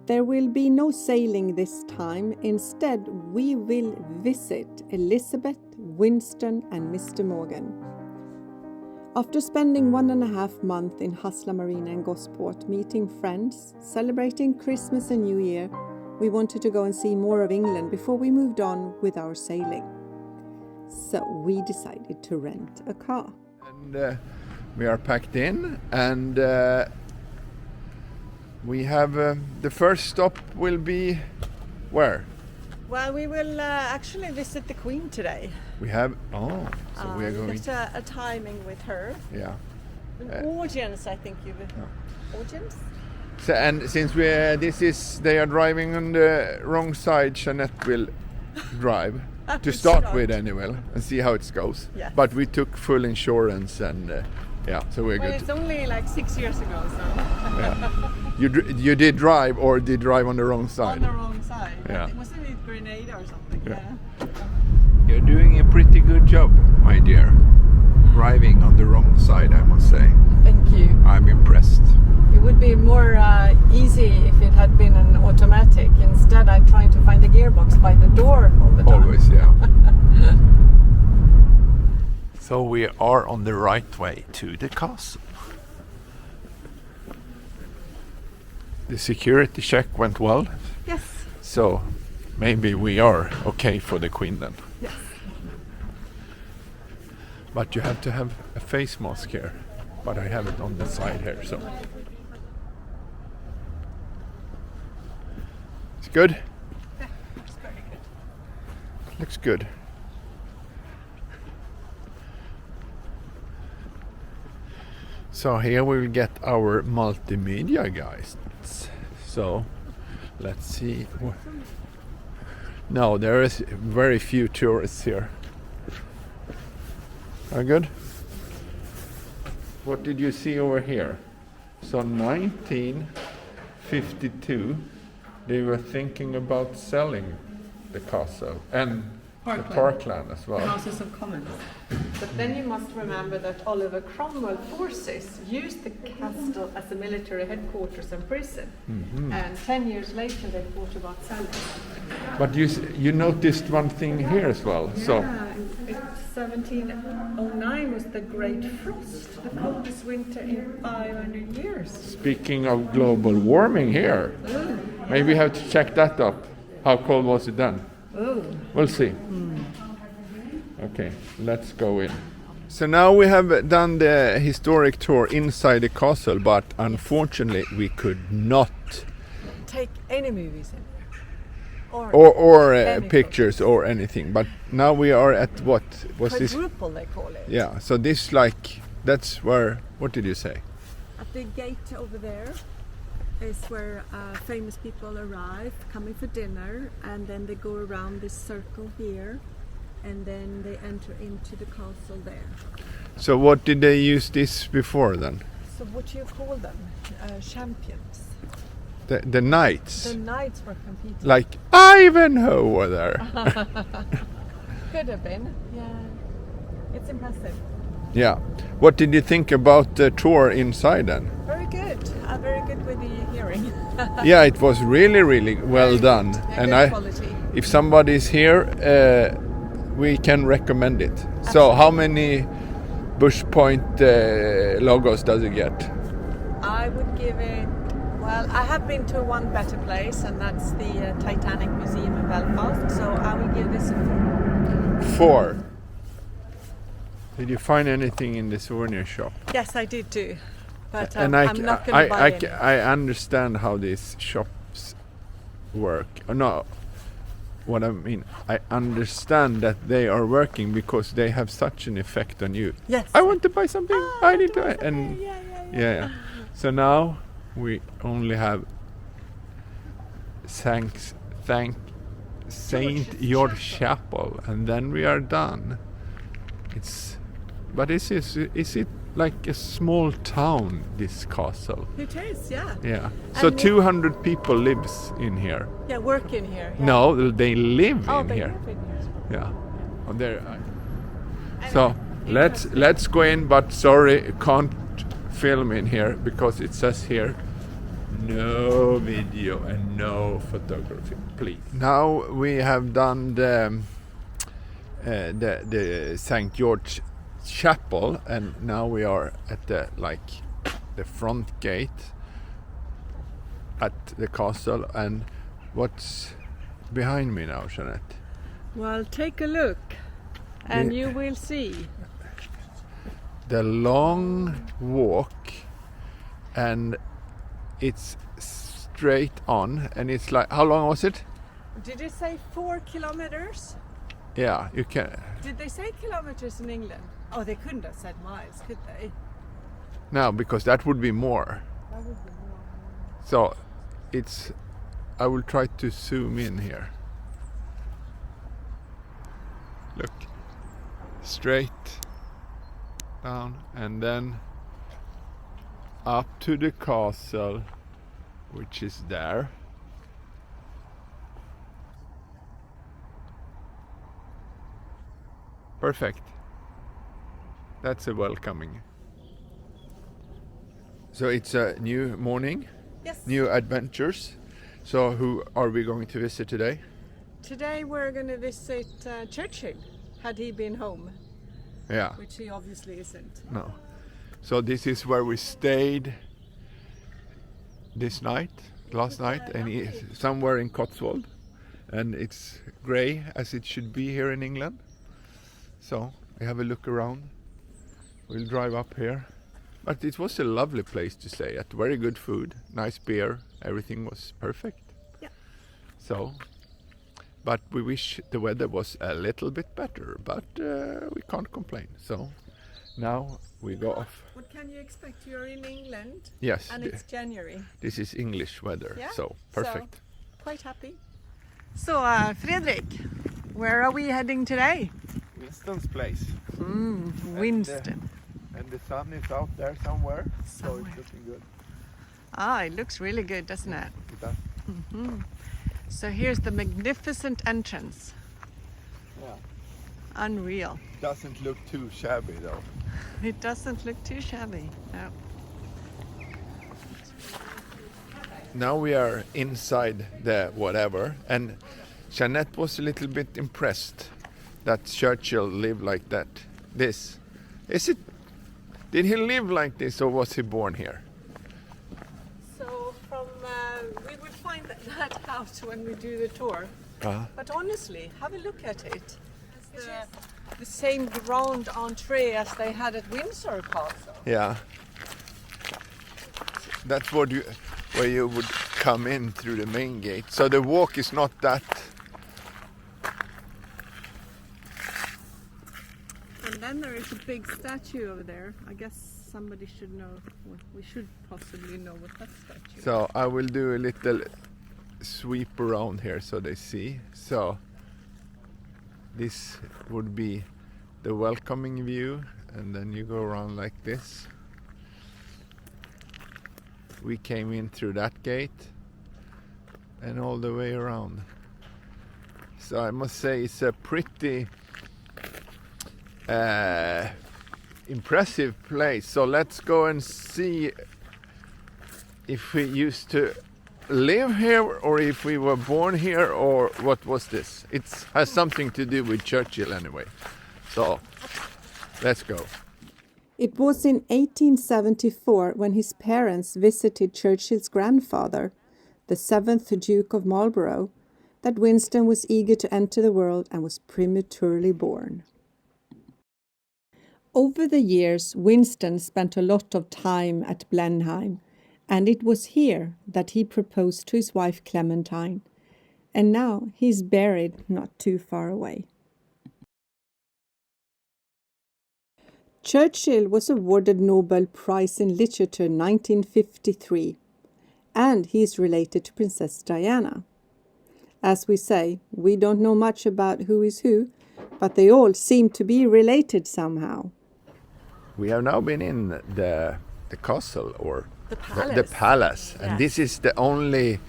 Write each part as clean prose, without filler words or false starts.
There will be no sailing this time. Instead, we will visit Elisabeth, Winston and Mr Morgan. After spending 1.5 months in Hasla Marina and Gosport, meeting friends, celebrating Christmas and New Year, we wanted to go and see more of England before we moved on with our sailing. So we decided to rent a car. And we are packed in, and we have the first stop will be where? Well, we will actually visit the Queen today. We have so we are going. Just a timing with her. Yeah. An audience, I think you will. Audience. So, and since they are driving on the wrong side, Jeanette will drive to start with anyway, and see how it goes. Yes. But we took full insurance, and so we're good. It's only like 6 years ago, so. Yeah. You did drive, or did drive on the wrong side? On the wrong side. Yeah. Wasn't it Grenada or something? Yeah. You're doing a pretty good job, my dear. Driving on the wrong side, I must say. Thank you. I'm impressed. It would be more easy if it had been an automatic. Instead, I'm trying to find the gearbox by the door all the time. Always, yeah. So we are on the right way to the castle. The security check went well. Yes. So maybe we are okay for the Queen then. Yes. But you have to have a face mask here. But I have it on the side here, so. It's good? Yeah, it's very good. Looks good. So here we will get our multimedia guys. So let's see. No, there is very few tourists here. Are good? What did you see over here? So 1952, they were thinking about selling the castle and the parkland as well. Houses of Commons. But then you must remember that Oliver Cromwell forces used the castle as a military headquarters and prison. Mm-hmm. And 10 years later they thought about selling. But you noticed one thing here as well. Yeah, So 1709 was the Great Frost, the coldest winter in 500 years. speaking of global warming here, maybe we have to check that up. How cold was it then? Oh. We'll see. Okay, let's go in. So now we have done the historic tour inside the castle, but unfortunately we could not Take any movies in there. or any pictures photos. or anything. But now we are at what was this? Quadruple they call it. Yeah. So this that's where. What did you say? At the gate over there is where famous people arrive, coming for dinner, and then they go around this circle here, and then they enter into the castle there. So what did they use this before then? So what do you call them? Champions. The knights, The knights were competing. like Ivanhoe were there. Could have been. Yeah. It's impressive. Yeah. What did you think about the tour inside then? Very good. Very good with the hearing. Yeah, it was really, really well done. And And good quality. if somebody's here, we can recommend it. So, how many Bushpoint logos does it get? I would give it. Well, I have been to one better place, and that's the Titanic Museum in Belfast. So I will give this a 4. 4. Did you find anything in the souvenir shop? Yes, I did too. But And I'm not going to buy it. I understand how these shops work. No, what I mean, I understand that they are working because they have such an effect on you. Yes. I want to buy something. I need to, Okay, and yeah. So now we only have Saint George Chapel, and then we are done. But is it like a small town, this castle? It is, yeah. Yeah. So And 200 people lives in here. Yeah, work in here. Yeah. No, they live in they here. live in here. Yeah. Oh, there. And So interesting. let's go in, but sorry, can't film in here because it says here No video and no photography, please. Now we have done the St. George Chapel, and now we are at the front gate at the castle. And what's behind me now, Jeanette? Well, take a look and you will see. The long walk, and it's straight on, and it's like, how long was it? Did you say 4 kilometers? Yeah, you can. Did they say kilometers in England? Oh, they couldn't have said miles, could they? No, because that would be more. That would be more. So it's, I will try to zoom in here. Look, straight down and then up to the castle, which is there. Perfect. That's a welcoming. So it's a new morning, Yes. new adventures. So who are we going to visit today? Today we're going to visit Churchill, had he been home, Yeah, which he obviously isn't. no. So this is where we stayed this night, last night, and somewhere in Cotswold. And it's grey as it should be here in England. So we have a look around. We'll drive up here. But it was a lovely place to stay at. Very good food, nice beer, everything was perfect. Yeah. So, but we wish the weather was a little bit better, but we can't complain. So now we go off. What can you expect? You're in England. Yes, And it's January. this is English weather, Yeah, so perfect. So, quite happy. So, Fredrik, where are we heading today? Winston's place. Winston. And the sun is out there somewhere, so Somewhere. it's looking good. Ah, it looks really good, doesn't it? It does. So here's the magnificent entrance. Yeah. Unreal. Doesn't look too shabby though. It doesn't look too shabby. No. Now we are inside the whatever, and Jeanette was a little bit impressed that Churchill lived like that. This. Is it? Did he live like this, or was he born here? So from we will find that out when we do the tour. But honestly, have a look at it. It's the same round entree as they had at Windsor Castle. Yeah. That's where you would come in through the main gate. So the walk is not that. And then there is a big statue over there. I guess somebody should know. We should possibly know what that statue is. So I will do a little sweep around here so they see. So this would be the welcoming view, and then you go around like this. We came in through that gate and all the way around. So I must say it's a pretty impressive place. So let's go and see if we used to live here, or if we were born here, or what was this. It has something to do with Churchill anyway. So let's go. It was in 1874 when his parents visited Churchill's grandfather, the 7th Duke of Marlborough, that Winston was eager to enter the world and was prematurely born. Over the years, Winston spent a lot of time at Blenheim, and it was here that he proposed to his wife Clementine, and now he's buried not too far away. Churchill was awarded Nobel Prize in Literature in 1953, and he is related to Princess Diana. As we say, we don't know much about who is who, but they all seem to be related somehow. We have now been in the castle, or The palace. the palace, Yes. and this is the only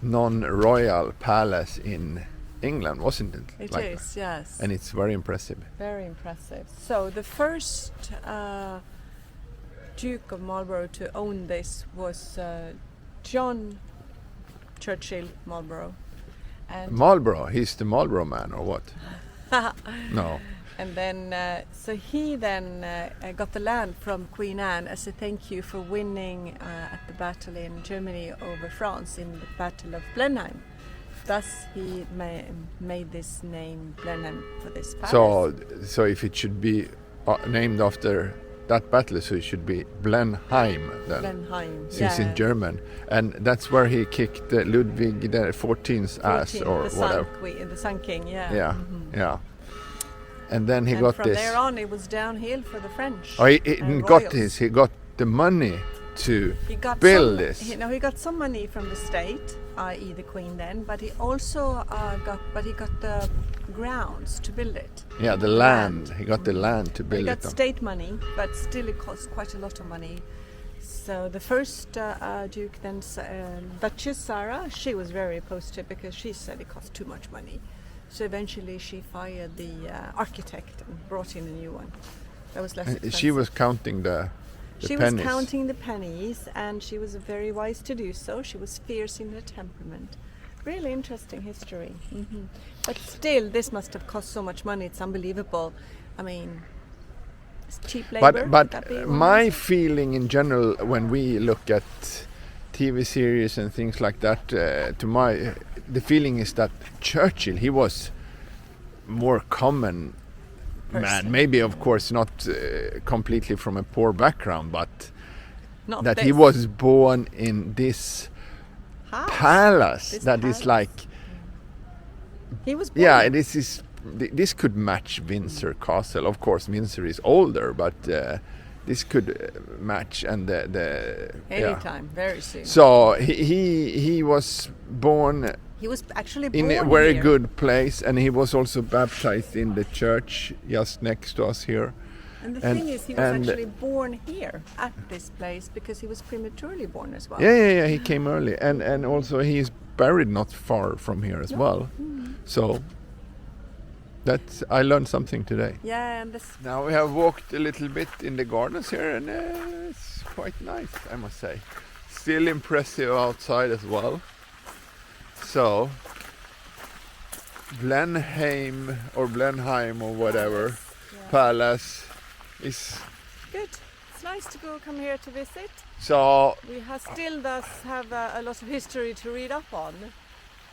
non-royal palace in England, wasn't it? It Like is, yes. And it's very impressive. Very impressive. So the first Duke of Marlborough to own this was John Churchill Marlborough. And Marlborough, he's the Marlborough man or what? No. And then, so he then got the land from Queen Anne as a thank you for winning at the battle in Germany over France in the Battle of Blenheim. Thus, he made this name Blenheim for this palace. So if it should be named after that battle, so it should be Blenheim then. Blenheim, since in German, and that's where he kicked Ludwig the 14th ass or the whatever. The Sun King, yeah. Yeah, yeah. And then he and got from this. From there on, it was downhill for the French. Oh, he got this. He got the money to build this. He got some money from the state, i.e. the Queen then, but he also got the grounds to build it. Yeah, the land. He got the land to build it. He got state money, but still it cost quite a lot of money. So the first Duke, then Duchess Sarah, she was very opposed to it because she said it cost too much money. So eventually she fired the architect and brought in a new one. That was less expensive. She was counting the she pennies. was counting the pennies, and she was very wise to do so. She was fierce in her temperament. Really interesting history. Mm-hmm. But still, this must have cost so much money. It's unbelievable. I mean, it's cheap labor. But my feeling in general, when we look at TV series and things like that, the feeling is that Churchill, he was more common man. Maybe, of course, not completely from a poor background, but not that this. he was born in this palace that palace. is like. He was born. Yeah, this could match Windsor Castle. Of course, Windsor is older, but this could match and anytime, very soon. So he was born. He was actually born in a very here. good place, and he was also baptized in the church just next to us here. And the thing is, he was actually born here at this place because he was prematurely born as well. Yeah. He came early, and also he is buried not far from here as well. Mm-hmm. So I learned something today. Yeah, and now we have walked a little bit in the gardens here, and it's quite nice, I must say. Still impressive outside as well. So Blenheim or whatever palace is good. It's nice to come here to visit. So we still have a lot of history to read up on.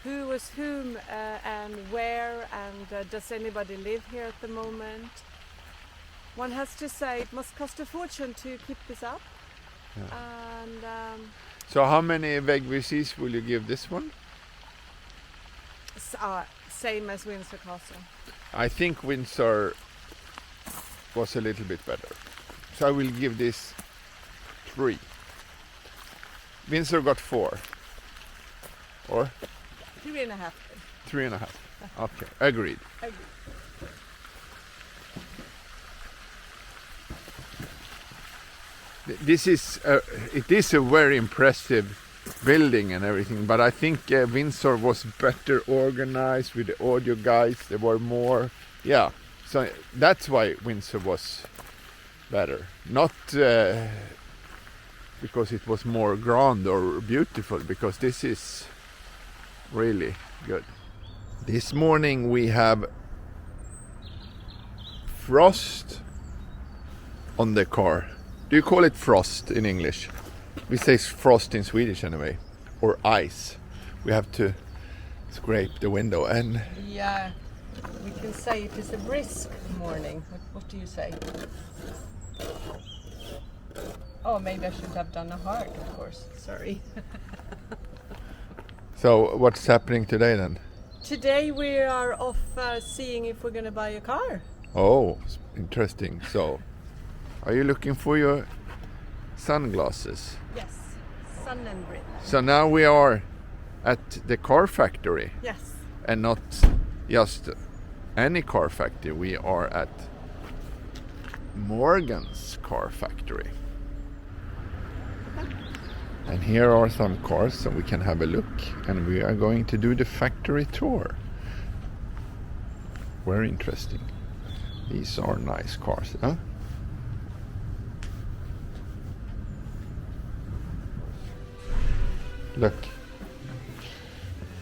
Who was whom and where, and does anybody live here at the moment? One has to say it must cost a fortune to keep this up. Yeah. And so how many VGVCs will you give this one? Same as Windsor Castle. I think Windsor was a little bit better. So I will give this 3. Windsor got 4. Or? 3.5. 3.5. Okay, agreed. This is it is a very impressive building and everything, but I think Windsor was better organized with the audio guys. There were more, so that's why Windsor was better, not because it was more grand or beautiful, because this is really good. This morning we have frost on the car. Do you call it frost in English? We say frost in Swedish anyway, or ice. We have to scrape the window, and yeah, we can say it is a brisk morning. What do you say? Oh, maybe I should have done a heart, of course. Sorry. So what's happening today then? Today we are off seeing if we're going to buy a car. Oh, interesting. So, are you looking for your sunglasses? Yes, sun and brim. So now we are at the car factory. Yes. And not just any car factory. We are at Morgan's car factory. And here are some cars, so we can have a look, and we are going to do the factory tour. Very interesting. These are nice cars, huh? Look.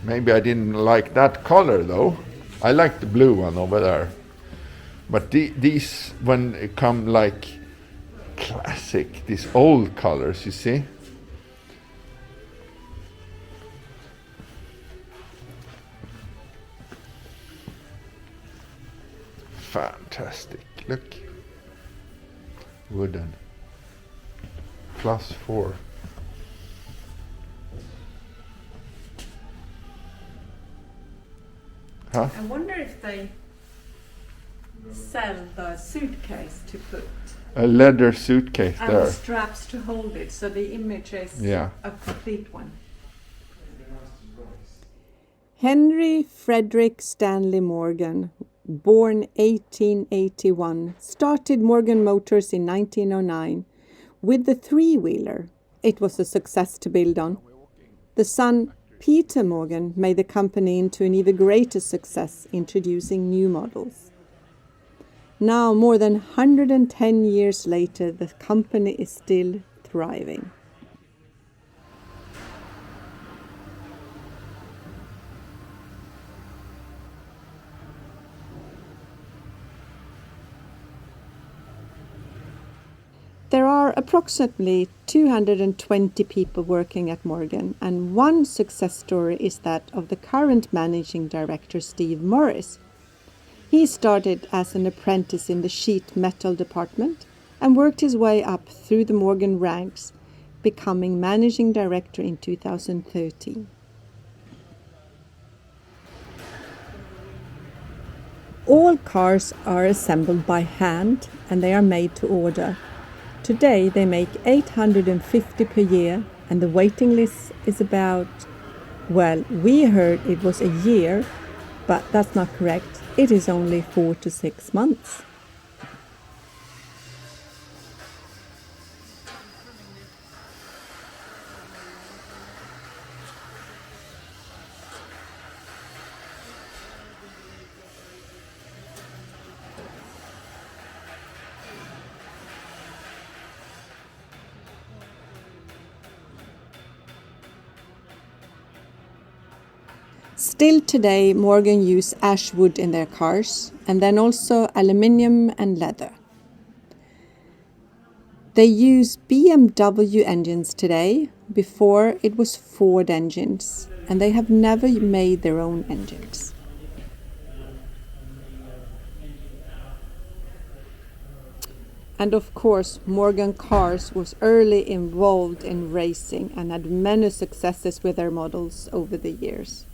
Maybe I didn't like that color though. I like the blue one over there. But these, when it come like classic, these old colors, you see? Fantastic. Look. Wooden. +4. Huh? I wonder if they sell the suitcase to put A leather suitcase and there. the straps to hold it, so the image is Yeah. a complete one. Henry Fredrik Stanley Morgan, born 1881, started Morgan Motors in 1909 with the three-wheeler. It was a success to build on. The son, Peter Morgan, made the company into an even greater success, introducing new models. Now, more than 110 years later, the company is still thriving. There are approximately 220 people working at Morgan, and one success story is that of the current managing director, Steve Morris. He started as an apprentice in the sheet metal department and worked his way up through the Morgan ranks, becoming managing director in 2013. All cars are assembled by hand and they are made to order. Today they make 850 per year, and the waiting list is about, well, we heard it was a year, but that's not correct. It is only 4 to 6 months. Still today, Morgan use ash wood in their cars, and then also aluminium and leather. They use BMW engines today. Before it was Ford engines, and they have never made their own engines. And of course, Morgan Cars was early involved in racing and had many successes with their models over the years.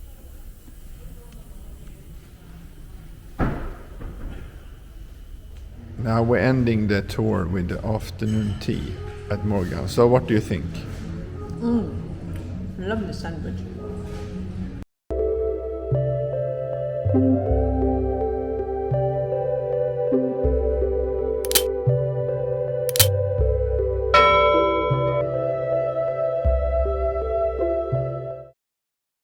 Now we're ending the tour with the afternoon tea at Morgan. So what do you think? Lovely sandwich.